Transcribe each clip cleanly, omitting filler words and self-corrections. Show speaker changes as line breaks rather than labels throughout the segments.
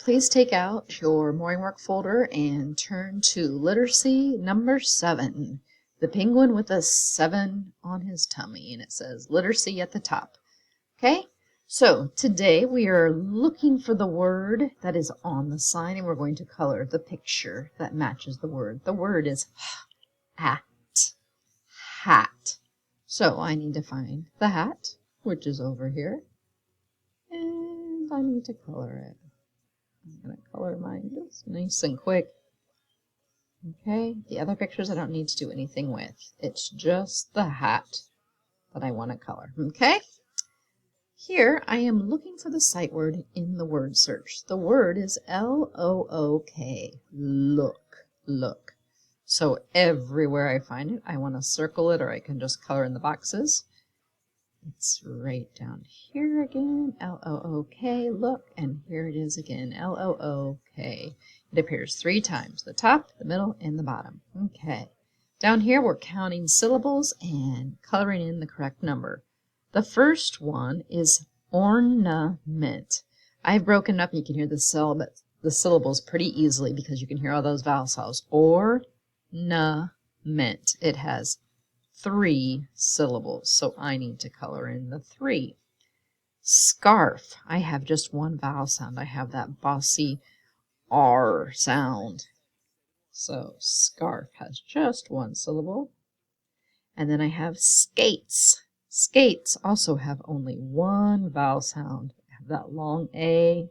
Please take out your morning work folder and turn to literacy number 7. The penguin with a 7 on his tummy, and it says literacy at the top. Okay, so today we are looking for the word that is on the sign, and we're going to color the picture that matches the word. The word is hat. Hat. So I need to find the hat, which is over here, and I need to color it. I'm going to color mine just nice and quick. Okay, the other pictures I don't need to do anything with. It's just the hat that I want to color. Okay, here I am looking for the sight word in the word search. The word is L-O-O-K, look, look. So everywhere I find it, I want to circle it, or I can just color in the boxes. It's right down here again, L-O-O-K, look, and here it is again, L-O-O-K. It appears 3 times, the top, the middle, and the bottom. Okay, down here we're counting syllables and coloring in the correct number. The first one is ornament. I've broken up, and you can hear the syllables pretty easily because you can hear all those vowel sounds. Ornament. It has 3 syllables, so I need to color in the 3. Scarf. I have just 1 vowel sound. I have that bossy R sound. So scarf has just 1 syllable. And then I have skates. Skates also have only 1 vowel sound. I have that long A,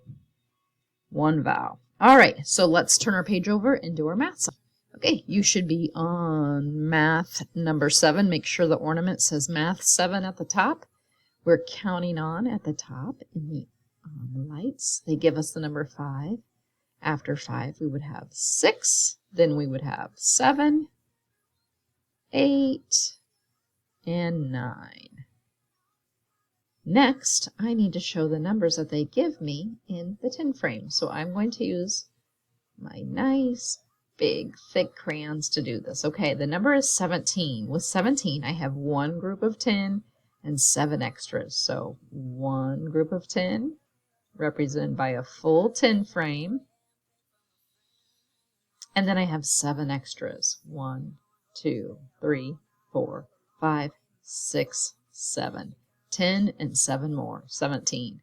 1 vowel. All right, so let's turn our page over and do our math sum. Okay, you should be on math number 7. Make sure the ornament says math 7 at the top. We're counting on at the top in the lights. They give us the number 5. After 5, we would have 6. Then we would have 7, 8, and 9. Next, I need to show the numbers that they give me in the 10 frame. So I'm going to use my nice big thick crayons to do this. Okay, the number is 17. With 17, I have 1 group of 10 and 7 extras. So 1 group of 10 represented by a full 10 frame. And then I have 7 extras. 1, 2, 3, 4, 5, 6, 7. 10 and 7 more, 17.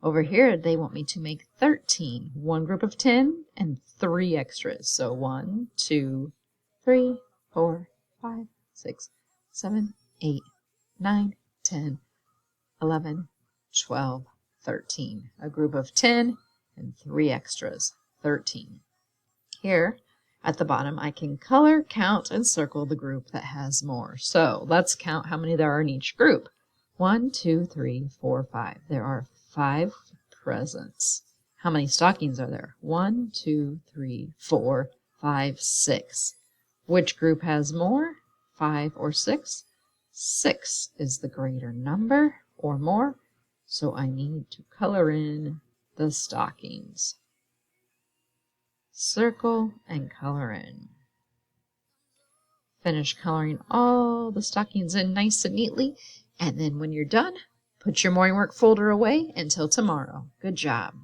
Over here, they want me to make 13. 1 group of 10 and 3 extras. So 1, 2, 3, 4, 5, 6, 7, 8, 9, 10, 11, 12, 13. A group of 10 and 3 extras, 13. Here at the bottom, I can color, count, and circle the group that has more. So let's count how many there are in each group. 1, 2, 3, 4, 5. There are 5 presents. How many stockings are there? 1, 2, 3, 4, 5, 6. Which group has more? 5 or 6? 6 is the greater number or more, so I need to color in the stockings. Circle and color in. Finish coloring all the stockings in nice and neatly, and then when you're done, put your morning work folder away until tomorrow. Good job.